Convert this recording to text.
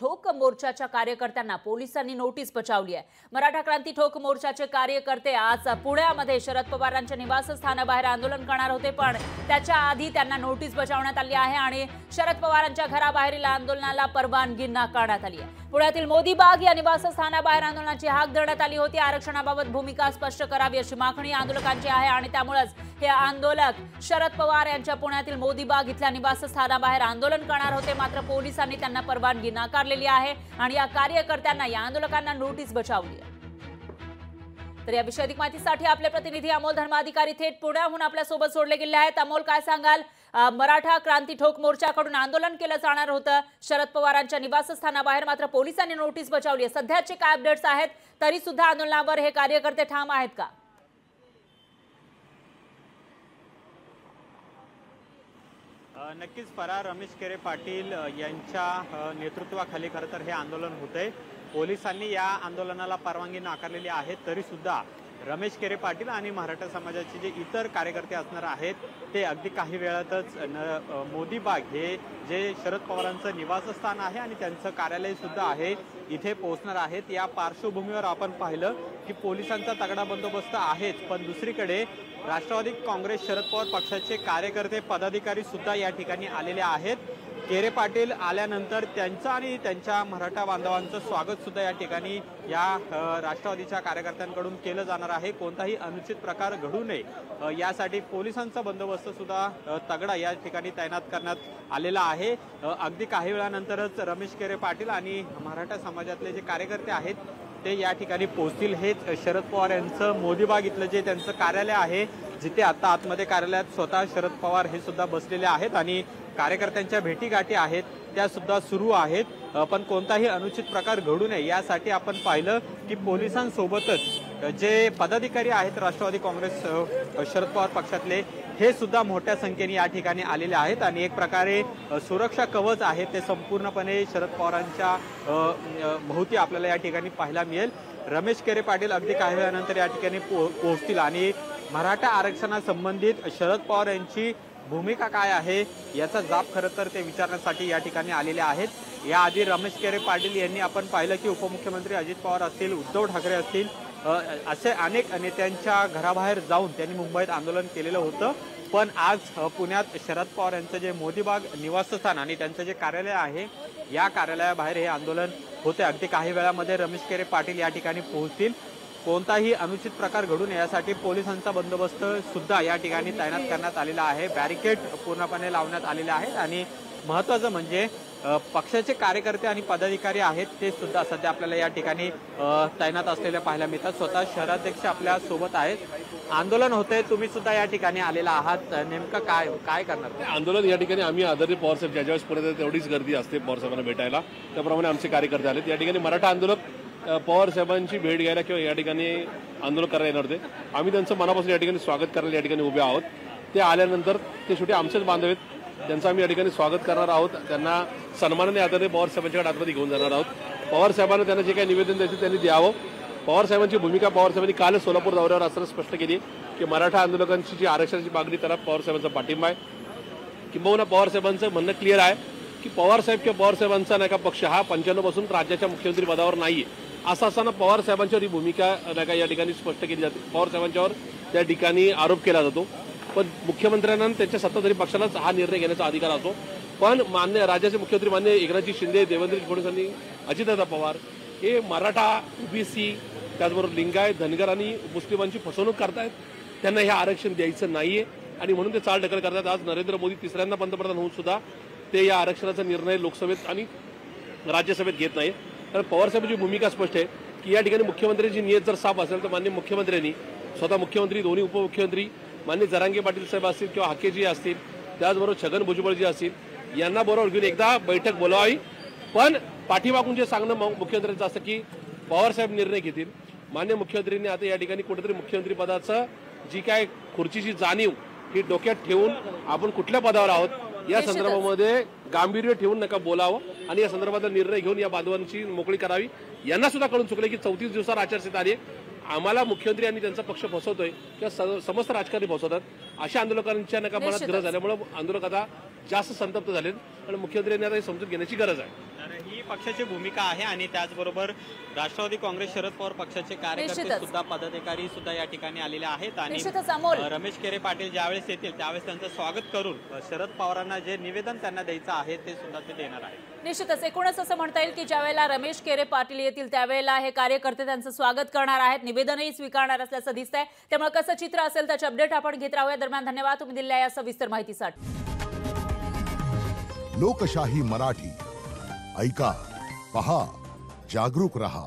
ठोक मोर्चाच्या कार्यकर्त्यांना पोलिसांनी नोटीस बजावली आहे। मराठा क्रांती ठोक मोर्चाचे कार्यकर्ते आज पुण्यामध्ये शरद पवारांच्या निवासस्थानाबाहेर आंदोलन करणार होते, पण त्याच्या आधी त्यांना नोटीस बजावण्यात आली आहे आणि शरद पवारांच्या घराबाहेरील आंदोलनाला परवानगी नाकारण्यात आली आहे। पुण्यातील मोदी बाग या निवासस्थानाबाहेर आंदोलनाची हाक देण्यात आली होती। आरक्षणाबाबत भूमिका स्पष्ट करावी अशी मागणी आंदोलकांची आहे आणि त्यामुळेच हे आंदोलक शरद पवार यांच्या पुण्यातील मोदी बाग इथल्या निवासस्थानाबाहेर आंदोलन करणार होते, मात्र पोलिसांनी त्यांना परवानगी नाकारलेली आहे आणि या कार्यकर्त्यांना या आंदोलकांना नोटीस बजावली आहे। तर या विषयी अधिक माहितीसाठी आपले प्रतिनिधी अमोल धर्माधिकारी थेट पुण्याहून आपल्या सोबत जोडले गेले आहेत। अमोल, काय सांगाल? मराठा क्रांती ठोक मोर्चाकडून आंदोलन केलं जाणार होतं शरद पवारांच्या निवासस्थानाबाहेर, मात्र पोलिसांनी नोटीस बजावली आहे। सध्याचे काय अपडेट्स आहेत? तरी सुद्धा आंदोलनावर हे कार्यकर्ते ठाम आहेत का? नक्कीच फरार रमेश केरे पाटील यांच्या नेतृत्वाखाली खरं तर हे आंदोलन होतंय। पोलिसांनी या आंदोलनाला परवानगी नाकारलेली आहे, तरी सुद्धा रमेश केरे पाटील आणि मराठा समाजाचे जे इतर कार्यकर्ते असणार आहेत ते अगदी काही वेळातच मोदी बाग हे जे शरद पवारांचं निवासस्थान आहे आणि त्यांचं कार्यालय सुद्धा आहे इथे पोहोचणार आहेत। या पार्श्वभूमीवर आपण पाहिलं की पोलिसांचा तगडा बंदोबस्त आहेच, पण दुसरीकडे राष्ट्रवादी काँग्रेस शरद पवार पक्षाचे कार्यकर्ते पदाधिकारी सुद्धा या ठिकाणी आलेले आहेत। केरे पाटील आल्यानंतर त्यांचं आणि त्यांच्या मराठा बांधवांचं स्वागत सुद्धा या ठिकाणी या राष्ट्रवादीच्या कार्यकर्त्यांकडून केलं जाणार आहे। कोणताही अनुचित प्रकार घडू नये यासाठी पोलिसांचा बंदोबस्त सुद्धा तगडा या ठिकाणी तैनात करण्यात आलेला आहे। अगदी काही वेळानंतरच रमेश केरे पाटील आणि मराठा समाजातले जे कार्यकर्ते आहेत ते या ठिकाणी पोहोचतील। हेच शरद पवार यांचं मोदी बाग इथलं जे त्यांचं कार्यालय आहे, जिथे आता आतमध्ये कार्यालयात स्वतः शरद पवार हे सुद्धा बसलेले आहेत आणि कार्यकर्त्यांच्या भेटीगाठी आहेत त्या सुद्धा सुरू आहेत, पण कोणताही अनुचित प्रकार घडू नये यासाठी आपण पाहिलं की पोलिसांसोबतच जे पदाधिकारी आहेत राष्ट्रवादी काँग्रेस शरद पवार पक्षातले हे सुद्धा मोठ्या संख्येने या ठिकाणी आलेले आहेत आणि एक प्रकारे सुरक्षा कवच आहे ते संपूर्णपणे शरद पवारांच्या भोवती आपल्याला या ठिकाणी पाहायला मिळेल। रमेश केरे पाटील अगदी काही वेळानंतर या ठिकाणी पोहोचतील आणि मराठा आरक्षणासंबंधित शरद पवार यांची भूमिका काय आहे याचा जाब खरं तर ते विचारण्यासाठी या ठिकाणी आलेले आहेत। याआधी रमेश केरे पाटील यांनी आपण पाहिलं की उपमुख्यमंत्री अजित पवार असतील, उद्धव ठाकरे असतील, असे अनेक नेत्यांच्या घराबाहेर जाऊन त्यांनी मुंबईत आंदोलन केलेलं होतं, पण आज पुण्यात शरद पवार यांचं जे मोदी बाग निवासस्थान आणि त्यांचं जे कार्यालय आहे या कार्यालयाबाहेर हे आंदोलन होते। अगदी काही वेळामध्ये रमेश केरे पाटील या ठिकाणी पोहोचतील। कोणताही अनुचित प्रकार घडू नये यासाठी पोलिसांचा बंदोबस्त सुद्धा या ठिकाणी तैनात करण्यात आलेला आहे। बॅरिकेड पूर्णपणे लावण्यात आलेले आहेत आणि महत्त्वाचं म्हणजे पक्षाचे कार्यकर्ते आणि पदाधिकारी आहेत ते सुद्धा सध्या आपल्याला या ठिकाणी तैनात असलेल्या पाहायला मिळतात। स्वतः शहराध्यक्ष आपल्या सोबत आहेत। आंदोलन होते, तुम्ही सुद्धा या ठिकाणी आलेला आहात, नेमकं काय करणार? आंदोलन या ठिकाणी आम्ही आदरणीय पवार साहेब ज्यावेळेस पुण्यात तेवढीच गर्दी असते पवार साहेबांना भेटायला, त्याप्रमाणे आमचे कार्यकर्ते आले। या ठिकाणी मराठा आंदोलक पवार साहेबांची भेट घ्यायला किंवा या ठिकाणी आंदोलन करायला येणार होते। आम्ही त्यांचं मनापासून या ठिकाणी स्वागत करायला या ठिकाणी उभे आहोत। ते आल्यानंतर ते शेवटी आमचेच बांधव आहेत, त्यांचं आम्ही या ठिकाणी स्वागत करणार आहोत। त्यांना सन्मानाने आदरणीय पवार साहेबांच्याकडे आतमध्ये घेऊन जाणार आहोत। पवार साहेबांना त्यांना जे काही निवेदन द्यायचं त्यांनी द्यावं। पवार साहेबांची भूमिका पवार साहेबांनी कालच सोलापूर दौऱ्यावर असताना स्पष्ट केली की मराठा आंदोलकांची जी आरक्षणाची मागणी त्याला पवार साहेबांचा पाठिंबा आहे। किंबहुना पवार साहेबांचं म्हणणं क्लिअर आहे की पवार साहेब किंवा पवार साहेबांचा नाही का पक्ष हा 95 पासून राज्याच्या मुख्यमंत्री पदावर नाहीये, असं असताना पवार साहेबांच्यावर ही भूमिका नाही का या ठिकाणी स्पष्ट केली जाते। पवार साहेबांच्यावर त्या ठिकाणी आरोप केला जातो, पण मुख्यमंत्र्यांना त्यांच्या सत्ताधारी पक्षालाच हा निर्णय घेण्याचा अधिकार असतो। पण मान्य राज्याचे मुख्यमंत्री मान्य एकनाथजी शिंदे, देवेंद्र फडणवीस आणि अजितदादा पवार हे मराठा, ओबीसी, त्याचबरोबर लिंगायत, धनगर आणि मुस्लिमांची फसवणूक करतायत। त्यांना हे आरक्षण द्यायचं नाहीये आणि म्हणून ते चालढकल करतात। आज नरेंद्र मोदी तिसऱ्यांदा पंतप्रधान होऊन सुद्धा ते या आरक्षणाचा निर्णय लोकसभेत आणि राज्यसभेत घेत नाही। तर पवारसाहेबांची भूमिका स्पष्ट आहे की या ठिकाणी मुख्यमंत्र्यांची नियत जर साफ असेल तर माननीय मुख्यमंत्र्यांनी स्वतः मुख्यमंत्री, दोन्ही उपमुख्यमंत्री माननीय जरांगे पाटील साहेब असतील किंवा हाकेजी असतील, त्याचबरोबर छगन भुजबळजी असतील, यांना बरोबर घेऊन एकदा बैठक बोलावावी। पण पाठीमागून जे सांगणं मुख्यमंत्र्यांचं असं की पवारसाहेब निर्णय घेतील। माननीय मुख्यमंत्र्यांनी आता या ठिकाणी कुठेतरी मुख्यमंत्री पदाचं जी काय खुर्चीची जाणीव ही डोक्यात ठेवून आपण कुठल्या पदावर आहोत या संदर्भामध्ये गांभीर्य ठेवून नका बोलावं आणि या संदर्भातला निर्णय घेऊन या बांधवांची मोकळी करावी। यांना सुद्धा कळून चुकले की 34 दिवसात आचारसंहिता आली, आम्हाला मुख्यमंत्री आणि त्यांचा पक्ष फसवतोय किंवा समस्त राजकारणी फसवतात, अशा आंदोलकांच्या नका मनात गरज झाल्यामुळे आंदोलक आता जास्त संतप्त झालेत आणि मुख्यमंत्र्यांनी आता समजून घेण्याची गरज आहे। तर ही पक्षाची भूमिका आहे आणि त्याचबरोबर राष्ट्रवादी काँग्रेस शरद पवार पक्षाचे कार्यकर्ते निश्चितच. सुद्धा पदाधिकारी सुद्धा या ठिकाणी आलेले आहेत आणि निश्चितच अमोल. रमेश केरे पाटील ज्यावेळेस येतील त्यावेळेस त्यांचं स्वागत करून शरद पवारांना जे निवेदन त्यांना द्यायचं आहे ते सुद्धा ते देणार आहेत. निश्चितच एकूणच असं म्हणता येईल की ज्यावेळेला रमेश केरे पाटील येतील त्यावेळेला हे कार्यकर्ते त्यांचं स्वागत करणार आहेत, निवेदनही स्वीकारणार असल्याचं दिसतंय. त्यामुळे कसं चित्र असेल त्याचे अपडेट आपण घेत राहूया. दरम्यान धन्यवाद तुम्ही दिलेल्या या सविस्तर माहितीसाठी. लोकशाही मराठी ऐका, पहा, जागरूक रहा.